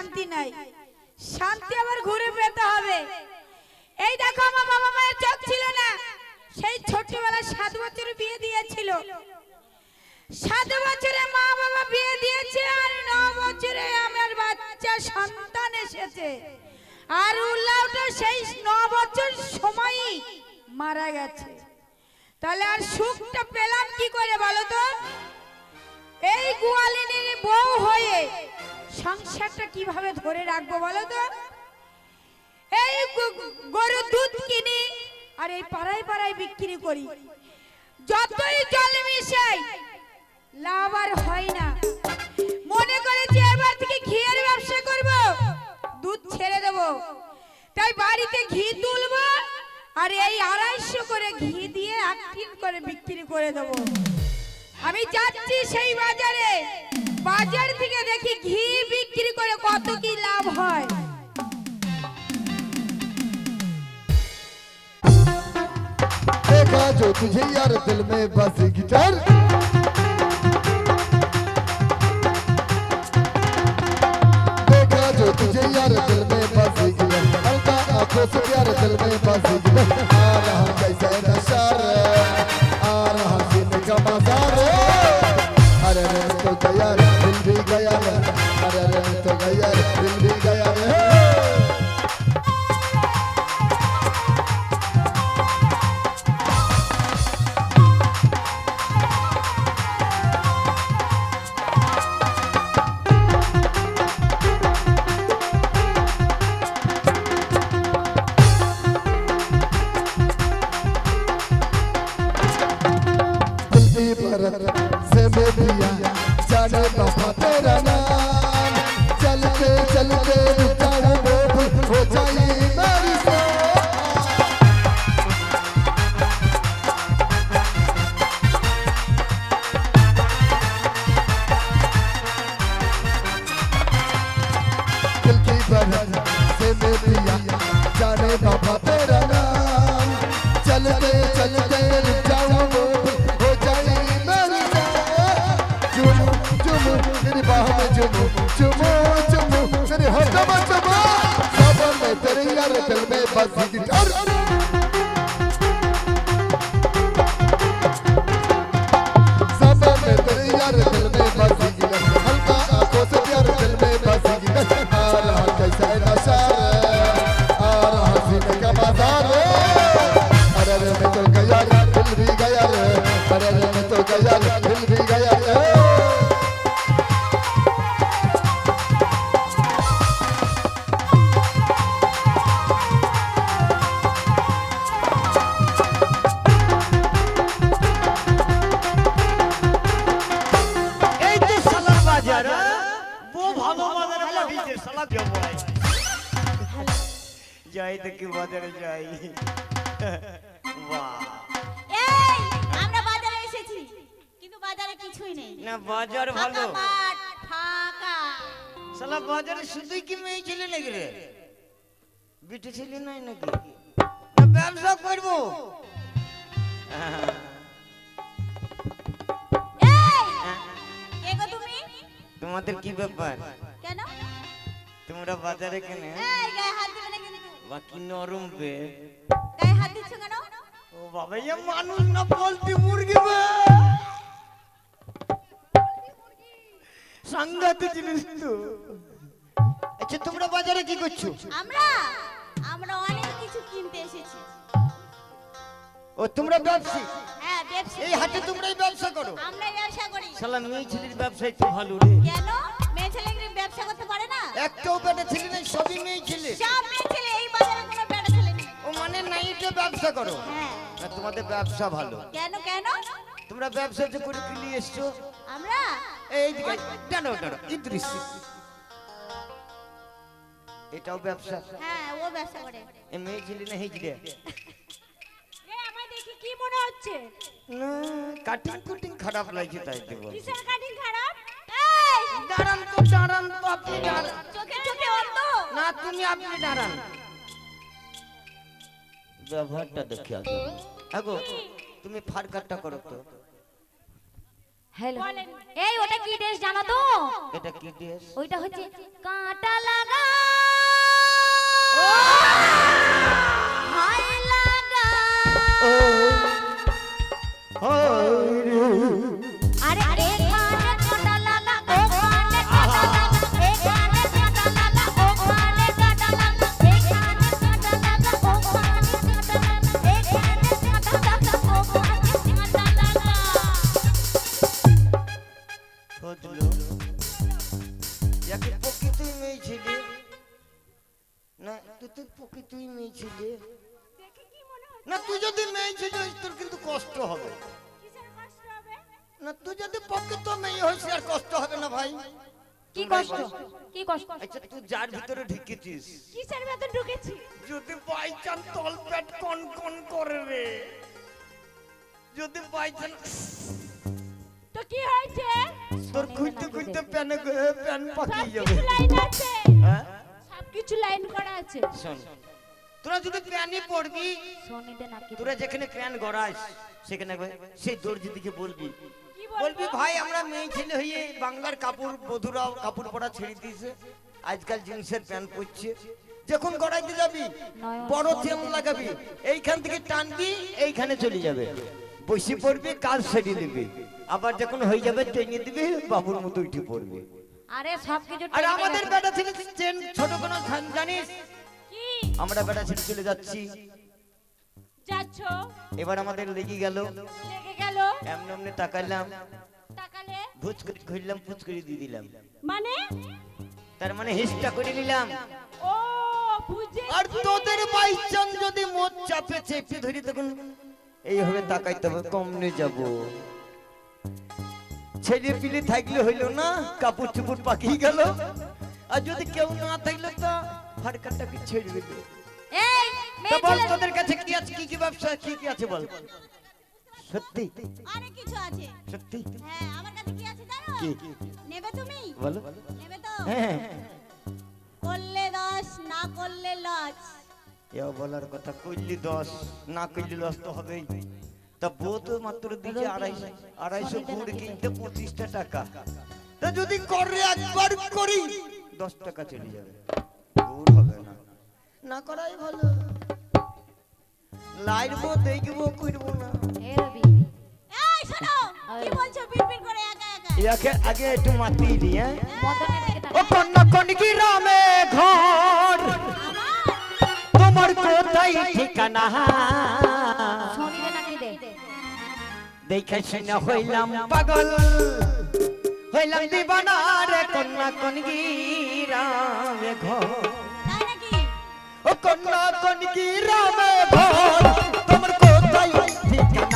শান্তি নাই, শান্তি আবার ঘুরে পেতে হবে। এই দেখো আমার বাবা মায়ের চোখ ছিল না, সেই ছোটবেলায় 7 বছরে বিয়ে দিয়েছিল। 7 বছরে মা বাবা বিয়ে দিয়েছে, আর 9 বছরে আমার বাচ্চা সন্তান এসেছে। আর উল্লাহটা সেই 9 বছর সময়ই মারা গেছে। তাহলে আর সুখটা পেলাম কি করে বলো তো? এই গোয়ালিনীর বউ হয়ে সংসারটা কিভাবে ধরে রাখবো বলো তো? এই গরুর দুধ কিনি আর এই পাড়ায় পাড়ায় বিক্রি করি, যতই জল মিশাই লাভ আর হয় না। মনে করেছি এবার থেকে ঘিয়ের ব্যবসা করব, দুধ ছেড়ে দেব। তাই বাড়িতে ঘি তুলবো আর এই 250 করে ঘি দিয়ে 1 টিন করে বিক্রি করে দেব। আমি যাচ্ছি সেই বাজারে, বাজার থেকে দেখি ঘি বিক্রি করে কত কি লাভ হয়। देखा जो तुझे यार दिल में बसी गिटार, देखा जो तुझे यार दिल में बसी गिटार, हल्का आंखों से प्यार दिल में बसी गिटार। आ रहा कैसे नशा रे, आ रहा सीने का मजा रे। अरे रे तो गया रे दिल भी गया रे, अरे रे तो गया रे दिल भी गया रे। से में दिया जाने बाबा तेरा नाम, चलते चलते रुकाऊ हो जाए मेरी दिल की बरत से में दिया जाने बाबा तेरा नाम, चलते चलते रुकाऊ तेरी बाह में चुमू चुमू चुमू तेरी होठों में चुमू, सब में तेरे यार दिल में बसी गिटार, सब में तेरे यार दिल में बसी गिटार, हल्का आंखों से प्यार दिल में बसी गिटार। आ रहा कैसा नशा रे, आ रहा सीने का मजा रे। अरे रे मैं तो गया रे दिल भी गया रे, अरे रे मैं तो गया रे दिल भी गया रे। যাই দেখি বাজারে যাই। বাহ, এই আমরা বাজারে এসেছি, কিন্তু বাজারে কিছুই নেই। না বাজার ভালো, মাঠ ফাঁকা। শালা বাজারে শুধুই কি মেয়ে ছেলে নাকি রে? বিটি ছেলে নাই নাকি? না ব্যবসা করব। এই এগো তুমি, তোমাদের কি ব্যাপার? কেন তোমরা বাজারে কেন? এই গায়ে হাত দিবে না কিন্তু। বাকি নরম বে, গায়ে হাত দিচ্ছ কেন? ও বাবা এ মানুষ না বলতি মুরগি বে, সাংঘাতিক জিনিস তো। আচ্ছা তোমরা বাজারে কি করছো? আমরা আমরা অনেক কিছু কিনতে এসেছি। ও তোমরা ব্যবসায়ী? হ্যাঁ ব্যবসা। এই হাটে তোমরাই ব্যবসা করো? আমরাই ব্যবসা করি। শালা মেয়ে ছেলের ব্যবসায় তো ভালো রে। কেন মেয়ে ছেলে কি ব্যবসা করতে পারে না? একটাও বেটা ছেলে নাই, সবই মেয়ে ছেলে। সব মেয়ে ছেলে, এই বাজারে কোনো বেটা ছেলে নেই। ও মানে নাইটে ব্যবসা করো? হ্যাঁ। না তোমাদের ব্যবসা ভালো। কেন কেন? তোমরা ব্যবসা যে করে কি নিয়ে এসছো? আমরা এই দিকে দাঁড়াও দাঁড়াও, ইদ্রিস এটাও ব্যবসা? হ্যাঁ ও ব্যবসা করে। এ মেয়ে ছেলে না হেজ রে? এই আমায় দেখি কি মনে হচ্ছে? না কাটিং কুটিং খারাপ লাগছে তাই দেব। কিসের কাটিং খারাপ? এই দাঁড়ান তো আপনি দাঁড়ান। চোখে চোখে অন্ধ না তুমি আপনি দাঁড়ান, ব্যবহারটা দেখে আসো। আগো তুমি ফারকাটটা করো তো। হ্যালো, বলেন। এই ওটা কি কি ড্রেস জানো তো? এটা কি ড্রেস? ওইটা হচ্ছে কাঁটা লাগা হায় লাগা। আরে এখানে কাঁটা লাগা ওখানে কাঁটা লাগা, এখানে কাঁটা লাগা ওখানে কাঁটা লাগা, এখানে কাঁটা লাগা ওখানে কাঁটা লাগা, এখানে কাঁটা লাগা ওখানে কাঁটা লাগা। ফজলু যাকে প্রকৃতই মেয়ে ছিলে না, তুই তো প্রকৃতই মেয়ে ছিলে না। তুই যদি মেয়ে ছিলিস তোর কিন্তু কষ্ট হবে না। তুই যদি প্রকৃত মেয়ে হইস আর কষ্ট হবে না ভাই। কি কষ্ট? কি কষ্ট? আচ্ছা তুই যার ভিতরে ঢুকেছিস, কিসের ভেতর ঢুকেছি? যদি বাই চান্স তল পেট কন কন করে রে, যদি বাই চান্স তো কি হয়েছে? তোর খুঁজতে খুঁজতে প্যান পাকিয়ে যাবে। সবকিছু লাইন আছে, হ্যাঁ সবকিছু লাইন করা আছে। শোন, তোরা যদি প্যানে পড়বি, সোনিতে নাকি তোরা যেখানে প্যান গড়াস সেখানে সেই দর্জি দিকে বলবি, কি বলবি ভাই আমরা মেয়ে ছেলে হয়ে বাংলার কাপড় বধুরাও কাপড় পরা ছেড়ে দিয়েছে, আজকাল জিন্সের প্যান্ট পরছে। যখন গড়াইতে যাবি বড় চেন লাগাবি, এইখান থেকে টানবি এইখানে চলে যাবে, বসে পড়বি, কাজ সেরে দিবি, আবার যখন হয়ে যাবে টেনে দিবি, বাবুর মতো উঠে পড়বি। আরে সবকিছু আর আমাদের বেটা ছেলে চেন ছোট কোনো জানিস, কি আমরা বেটা ছেলে চলে যাচ্ছি, যাচ্ছ? এবার আমাদের লেগে গেল, লেগে গেল, এমনি এমনি তাকাইলাম, তাকালে ভুজ করে ঘুরলাম, ফুচ করে দিয়ে দিলাম, মানে তার মানে হিস্টা করে নিলাম। ও বুঝে। আর তোদের বাইচান যদি মদ চাপে চেপে ধরি তখন এইভাবে তাকাইতে হবে, কমনে যাব। ছেলে পিলে থাকলে হইলো না, কাপড় চুপড় পাকিয়ে গেল, আর যদি কেউ না থাকলে তো হাড়কাটাকে ছেড়ে দিবে। এই তো বল মেয়ে তোদের কাছে কি আছে, কি কি ব্যবসা কি কি আছে বল। সত্যি অনেক কিছু আছে। সত্যি হ্যাঁ আমার কাছে কি আছে জানো? কি নেবে তুমি? বলো। নেবে তো? হ্যাঁ করলে 10 না করলে লজ। এও বলার কথা, কইলি 10 না কইলি লস তো হবেই। তা বউ তো মাত্র দিকে 250 গুড় কিনতে 25টা টাকা, তা যদি করে একবার করি 10 টাকা চলে যাবে, গুড় হবে না, না করাই ভালো। লাইরবো দেখবো করবো না। এ রবি এই শোনো কি বলছো বিড়বিড় করে একা একা? ইয়াকে আগে একটু মাতিয়ে দি। হ্যাঁ মদনের দিকে ও কন্যা কনকি রামে ঘর, তোমার কোথায় ঠিকানা, সোনিতে নাকি দে দেখে শুনে হইলাম পাগল, হইলাম দিবানা রে কন্যা কনকি রামে ঘর। তাই নাকি? ও কন্যা কনকি রামে ঘর, তোমার কোথায় ঠিকানা,